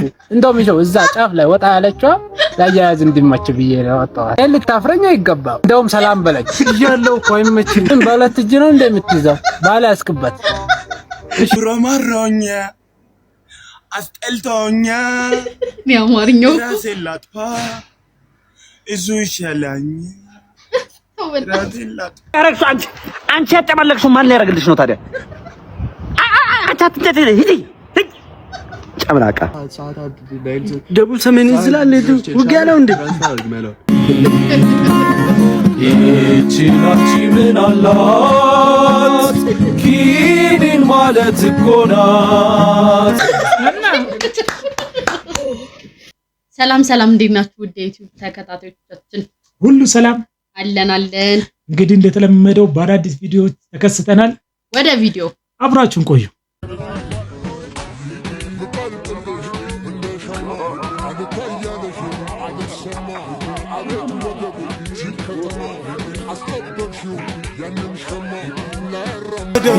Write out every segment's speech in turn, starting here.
ገረስኩ እንደውም ይኸው እዛ ጫፍ ላይ ወጣ ያለችው ላያያዝ እንዲመች ብዬ ነው ወጣው ልታፍረኝ አይገባም እንደውም ሰላም በለኝ ይያለው ቆይ መችል በለት እጅ ነው እንደምትይዘው ባለ ያስክበት እሺ ሮማሮኛ አስጠልቶኛ ያማርኛው ራሴላጥፋ እዙ ይሻላኝ ራሴላጥ አረክሱ አንቺ ያጨማለቅሱ ማን ያረግልሽ ነው ታዲያ አታትተት ሂዲ ጨምላቃ ደቡብ ሰሜን ይዝላል ውጊያ ነው እንዴ ይቺናቺ ምን አላት ኪኒን ማለት እኮ ናት። ሰላም ሰላም እንዴት ናችሁ ውድ የዩቲዩብ ተከታታዮቻችን ሁሉ ሰላም አለን እንግዲህ እንደተለመደው በአዳዲስ ቪዲዮዎች ተከስተናል ወደ ቪዲዮ አብራችሁን ቆዩ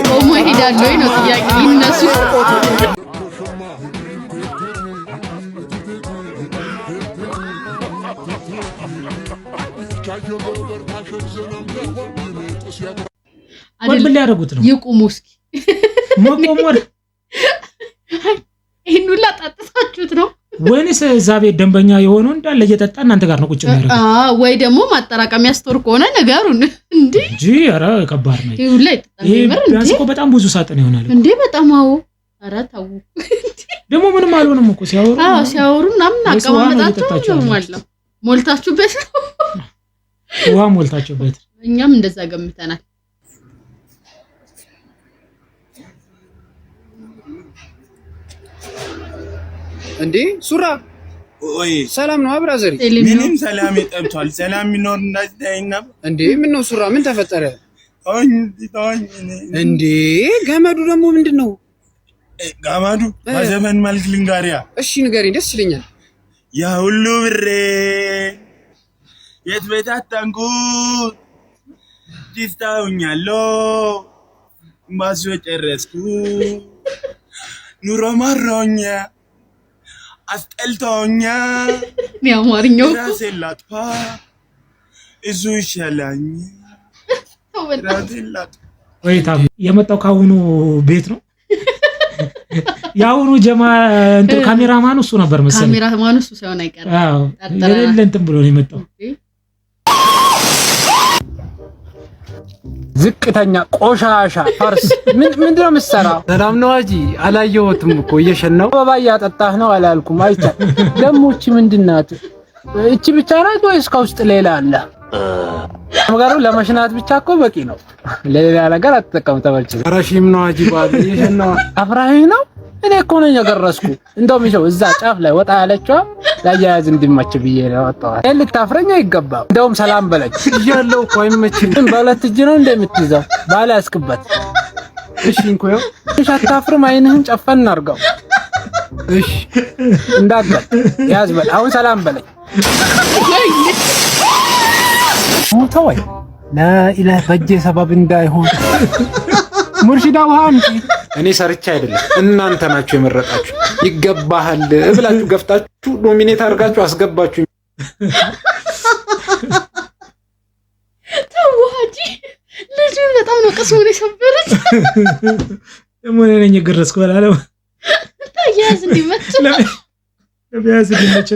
ቆሞ ሄዳለሁ ነው ጥያቄ ይነሱ ምን ሊያደርጉት ነው ይቁሙ እስኪ መቆሞር ይሄን ሁላ ጣጣታችሁት ነው ወይስ እዛ ቤት ደንበኛ የሆነው እንዳለ እየጠጣ እናንተ ጋር ነው ቁጭ የሚያደርገው ወይ ደግሞ ማጠራቀሚያ ስቶር ከሆነ ነገሩን እንዴ እንጂ ኧረ ከባድ ነው ይሄ ሁላ ይጣጣል ቢያንስ እኮ በጣም ብዙ ሳጥን ይሆናል እንዴ በጣም አዎ ኧረ ተው ደግሞ ምንም አልሆነም እኮ ሲያወሩ ምናምን አቀማመጣቸው ኖርማል ነው ሞልታችሁበት ውሃ ሞልታችሁበት እኛም እንደዛ ገምተናል እንዴ ሱራ ወይ ሰላም ነው ብራዘር ምንም ሰላም ይጠብቷል ሰላም ይኖር እንዳይና እንዴ ምን ነው ሱራ ምን ተፈጠረ ታኝ እንዴ ገመዱ ደግሞ ምንድነው ገመዱ በዘመን መልክ ልንጋሪያ እሺ ንገሪኝ ደስ ይለኛል ያ ሁሉ ብሬ የት በታታንኩ ዲስታውኛሎ ማስዮ ጨረስኩ ኑሮ ማሮኛ አስጠልቶኛ ያማርኛው ራሴላጥፋ እዙ ይሻላኝ ራሴላጥ ወይታ የመጣው ካሁኑ ቤት ነው ያሁኑ ጀማ እንት ካሜራማኑ እሱ ነበር መሰለኝ ካሜራማኑ እሱ ሳይሆን አይቀርም አዎ የሌለ እንትን ብሎ ነው የመጣው ዝቅተኛ ቆሻሻ ፈርስ ምንድነው የምትሰራው ሰላም ነው አጂ አላየሁትም እኮ እየሸነው አበባ ያጠጣህ ነው አላልኩም አይቻ ደሞ እቺ ምንድናት እቺ ብቻ ናት ወይስ ከውስጥ ሌላ አለ ነገሩ ለመሽናት ብቻ እኮ በቂ ነው ለሌላ ነገር አትጠቀም ተበልጭ ረሺም ነው አጂ ባል እየሸነው አፍራሂ ነው እኔ እኮ ነኝ ያገረስኩ እንደውም ይኸው እዛ ጫፍ ላይ ወጣ ያለችው ላያያዝ እንዲመች ብዬ ነው ወጣው ልታፍረኝ አይገባም እንደውም ሰላም በለኝ ይያለው ቆይ መችል በለት እጅ ነው እንደምትይዘው ባለ ያስክበት እሺ እንኮ እሺ አታፍርም አይንህን ጨፈን አድርገው እሺ እንዳትበል ያዝ በል አሁን ሰላም በለኝ ሞተወይ لا በጄ ሰበብ እንዳይሆን ሙርሺዳ ውሃ አምጪ እኔ ሰርቻ አይደለም እናንተ ናችሁ የመረጣችሁ ይገባሃል ብላችሁ ገፍታችሁ ዶሚኔት አድርጋችሁ አስገባችሁ ተዋጂ ልጅ በጣም ነው ቀስሞን የሰበረች ለምን ነኝ ገረስኩ ባላለው ታያዝ እንዲመች ለቢያዝ እንዲመች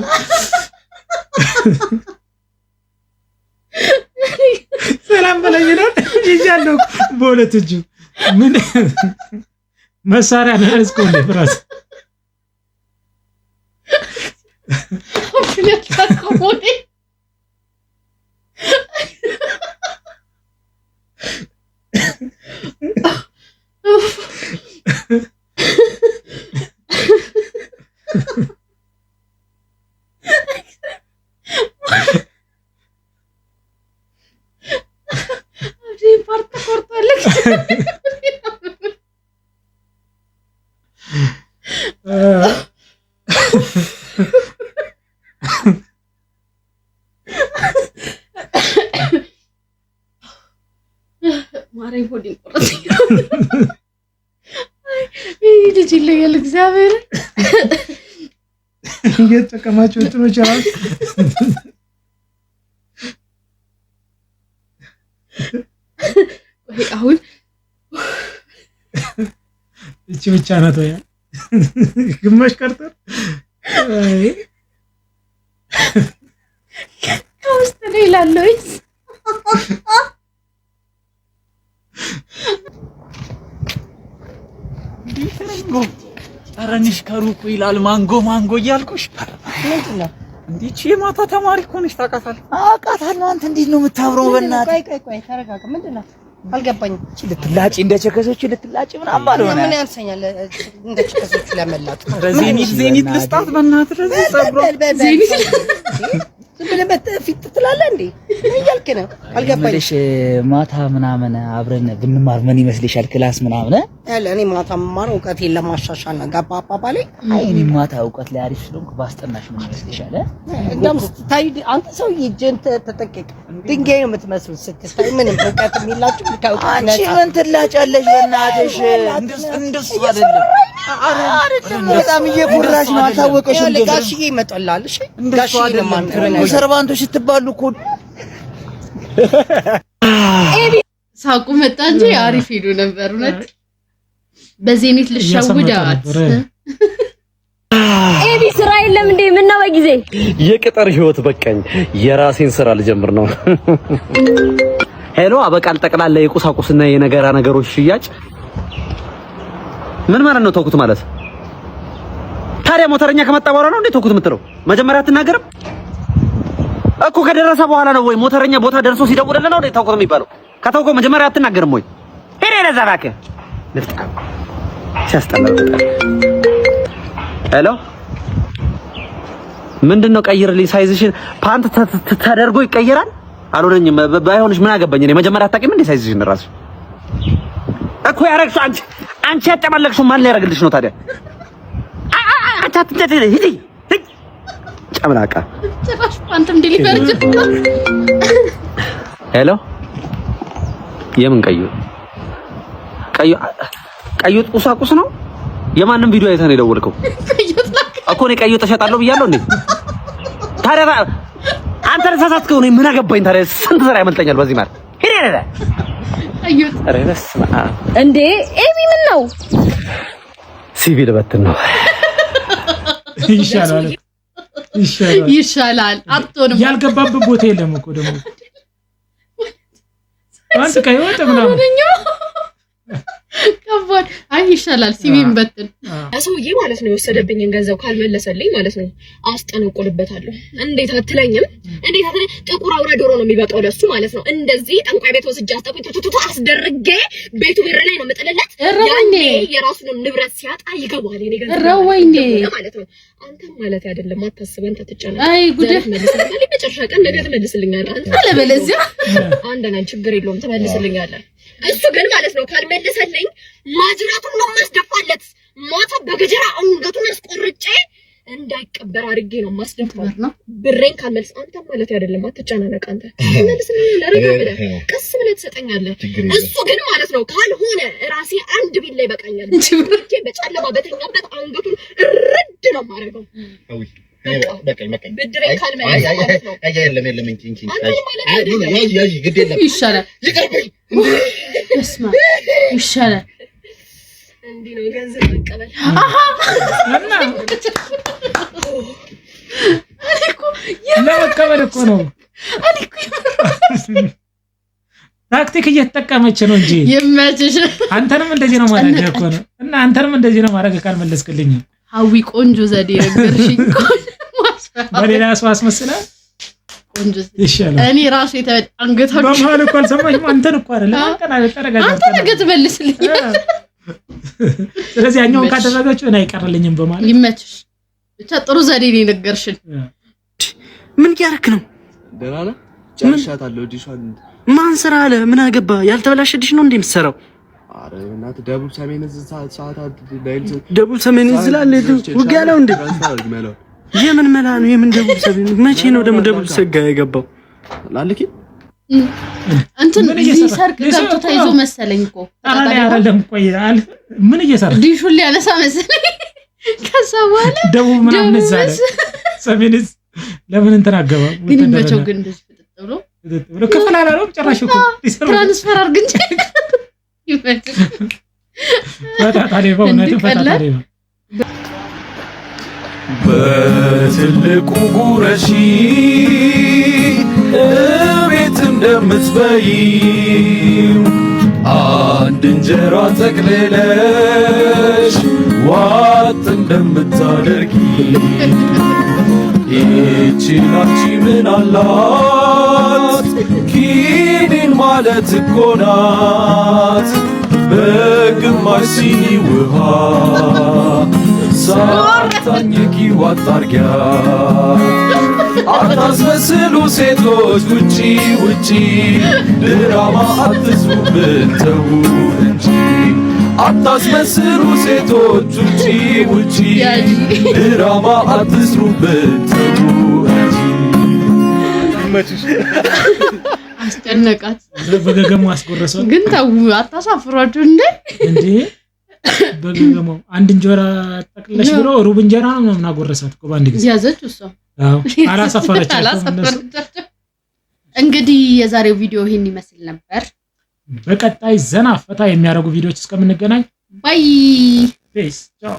ሰላም በለኝ ነው ይያለው በሁለት እጁ ምን መሳሪያ ነው እስኮ ነው ፍራስ ኮሞዲ ማሬ ሆዲ ቆረጥ ልጅ ይለያል እግዚአብሔር እየተቀማችሁ እንትኖች ራስ ወይ አሁን እቺ ብቻ ናት ወይ ግማሽ ቀርተር አይ ውስጥ ሌላለውስ አረንሽ ከሩቁ ይላል ማንጎ ማንጎ እያልኩሽ ምንድነው እንዴ ማታ ተማሪ እኮ ነሽ ታውቃታለህ አውቃታለሁ አንተ እንዴት ነው የምታብረው በእናትህ ቆይ ተረጋጋ ምንድነው አልገባኝም ልትላጭ እንደቸከሰች ልትላጭ ምናምን ባልሆነ ምን ያንሰኛል እንደቸከሰች ለመላጥ ዜኒት ልስጣት በእናትህ ለዚህ ጸጉሯ ዜኒት ስለበት ፊት ትላለህ እንዴ ምን እያልክ ነው አልገባኝም እሺ ማታ ምናምን አብረን ብንማር ምን ይመስልሻል ክላስ ምናምን ያለ እኔ ማታ ማር እውቀቴን ለማሻሻል ነው ገባ አባባሌ እኔ ማታ እውቀት ላይ አሪፍ ስለሆንኩ ባስጠናሽ ምን ይመስልሻል እንደም ታይ አንተ ሰው ይጀን ተጠቀቅ ድንጋይ ነው የምትመስሉት ስትታይ ምንም እውቀት የሚላችሁ ታውቁ አንቺ ምን ትላጫለሽ በእናትሽ እንደሱ አይደለም አይደለም በጣም እየኮራሽ ነው አልታወቀሽም ጋሽዬ ይመጣላል እሺ ጋሽዬ ነው ማለት ሰርቫንቶች ስትባሉ እኮ ሳቁ መጣ እንጂ አሪፍ ሄዶ ነበር እውነት በዜኒት ልሻውዳት ኤቢ ስራ የለም እንዴ ምን ነው በጊዜ የቅጥር ህይወት በቀኝ የራሴን ስራ ልጀምር ነው ሄሎ አበቃል ጠቅላላ የቁሳቁስና የነገራ ነገሮች ሽያጭ ምን ማለት ነው ተውኩት ማለት ታዲያ ሞተረኛ ከመጣ በኋላ ነው እንዴ ተውኩት የምትለው መጀመሪያ አትናገርም እኮ ከደረሰ በኋላ ነው ወይ ሞተረኛ ቦታ ደርሶ ሲደውልልህ ነው እንዴ ተውኩት የሚባለው ከተውከው መጀመሪያ አትናገርም ወይ ሄሬ ለዛባከ ልፍታ ሲያስጠላ ሄሎ ምንድነው ቀይርልኝ ሳይዝሽን ፓንት ተደርጎ ይቀየራል አልሆነኝም ባይሆንሽ ምን አገባኝ እኔ መጀመሪያ አታውቂም እንዴ ሳይዝሽን ራስሽ እኮ ያረግሽው አንቺ ያጨማለቅሽው ማን ሊያረግልሽ ነው ታዲያ አታትጨት ሂጂ ጨምላቃ ጭራሽ ፓንትም ዲሊቨሪ ሄሎ የምን ቀዩ ቁሳቁስ ነው የማንም ቪዲዮ አይተህ ነው የደወልከው እኮ እኔ ቀዩ ተሸጣለሁ ብያለሁ እንዴ ታዲያ አንተ ተሳሳትከው ነው ምን አገባኝ ታዲያ ስንት ዘራ ያመልጠኛል በዚህ ማለት ሄደ አዩት ረስ እንዴ ኤቢ ምን ነው ሲቪል በትን ነው ይሻላል አጥቶንም ያልገባበት ቦታ የለም እኮ ደግሞ አንተ ከይወጣ ምናምን ከባድ አይ ይሻላል ሲቪን በትን አሰውዬ ማለት ነው የወሰደብኝን ገንዘብ ካልመለሰልኝ ማለት ነው አስጠነቆልበታለሁ እንዴት አትለኝም እንዴት አትለኝ ጥቁር አውራ ዶሮ ነው የሚበጣው ለሱ ማለት ነው እንደዚህ ጠንቋይ ቤት ወስጄ አስደርጌ ቤቱ በር ላይ ነው መጠለለት ያኔ የራሱንም ንብረት ሲያጣ ይገባል የኔ ገንዘብ ማለት ነው አንተ ማለት አይደለም አታስበን ተጨነቅ አይ ጉድ መልስልኝ መጨረሻ ቀን ነገ ትመልስልኛለህ አንተ አለበለዚያ አንደና ችግር የለውም ትመልስልኛለህ እሱ ግን ማለት ነው ካልመለሰልኝ ማጅራቱን ነው ማስደፋለት ማታ በገጀራ አንገቱን አስቆርጬ እንዳይቀበር አድርጌ ነው ማስደፋው ነው ብሬን ካልመልስ አንተ ማለት አይደለም አትጨናነቅ አንተ መልስልኝ ለረጋ ብለህ ቀስ ብለህ ትሰጠኛለህ እሱ ግን ማለት ነው ካልሆነ ራሴ አንድ ቢል ላይ በቃኛል እንጂ በጨለማ በተኛበት አንገቱን ረድ ነው ማረገው በቃኝ ብድሬን ካልመለስ ማለት ነው የለም እንኪ ያጂ ግድ የለም ይሻላል እስማ ይሻላል እንዴ ነው ገንዘብ መቀበል እና ለመቀበል እኮ ነው ታክቲክ እየተጠቀመች ነው እንጂ ይመችሽ አንተንም እንደዚህ ነው ማድረግ እኮ ነው እና አንተንም እንደዚህ ነው ማድረግ ካልመለስክልኝ ሀዊ ቆንጆ ዘዴ ነገርሽኝ በሌላ ሰው አስመስላ ቆንጆ ይሻላል እኔ ራሱ አንገታችሁ በመሀል እኮ አልሰማኝም አንተን እኮ አይደለም አንተ ነገ ትመልስልኝ ስለዚህ ያኛውን ካደረጋችሁ እኔ አይቀርልኝም በማለት ይመችሽ ብቻ ጥሩ ዘዴ ነው ነገርሽኝ ምን ያርክ ነው ደህና ነህ ጨርሻታለሁ ዲሿን ማን ስራ አለ ምን አገባ ያልተበላሸ ዲሽ ነው እንዴ የምትሰራው አረ እናት ደቡብ ሰሜን ሰዓት ዳይል ደቡብ ሰሜን ይዝላል ውጊያ ነው እንዴ የምን መላ ነው የምን ደቡብ ሰሜን መቼ ነው ደግሞ ደቡብ ሰጋ የገባው ላልኪ እንትን ሰርቅ ገብቶ ተይዞ መሰለኝ እኮ አረ አይደለም ቆይ ምን እየሰራ ዲሹን ሊያነሳ መሰለኝ ከዛ በኋላ ደቡብ ምናምን ዛለ ሰሜንስ ለምን እንትን አገባ ግን ይመቸው ግን እንደዚህ ብሎ ከፈላላ ነው ጨራሽ እኮ ትራንስፈር አርግንጭ ይመቸው ፈታታሪ በእውነት ፈታታሪ ነው በትልቁ ጉረሺ እቤት እንደምትበይ አንድ እንጀራ ጠቅልለሽ ዋጥ እንደምታደርጊ ይቺናቺ ምን አላት ኪኒን ማለት እኮ ናት በግማሽ ሲኒ ውሃ ሳታኝኪ ዋጥ አርጊያት አታስመስሉ ሴቶች ውጪ ውጪ ድራማ አትስሩብን ተው እንጂ አታስመስሉ ሴቶች ውጪ ውጪ ድራማ አትስሩብን ተው እንጂ አስጨነቃት በገገሙ አስቆረሰው ግን ተው አታሳፍሯችሁ እንዴ በገገሙ አንድ እንጀራ ጠቅለሽ ብሎ ሩብ እንጀራ ነው ምናምን አጎረሳት እኮ ባንድ ጊዜ ያዘች እሷ አዎ አላሳፈረቻቸውም እንግዲህ የዛሬው ቪዲዮ ይሄን ይመስል ነበር በቀጣይ ዘና ፈታ የሚያደርጉ ቪዲዮዎች እስከምንገናኝ ባይ ፒስ ቻው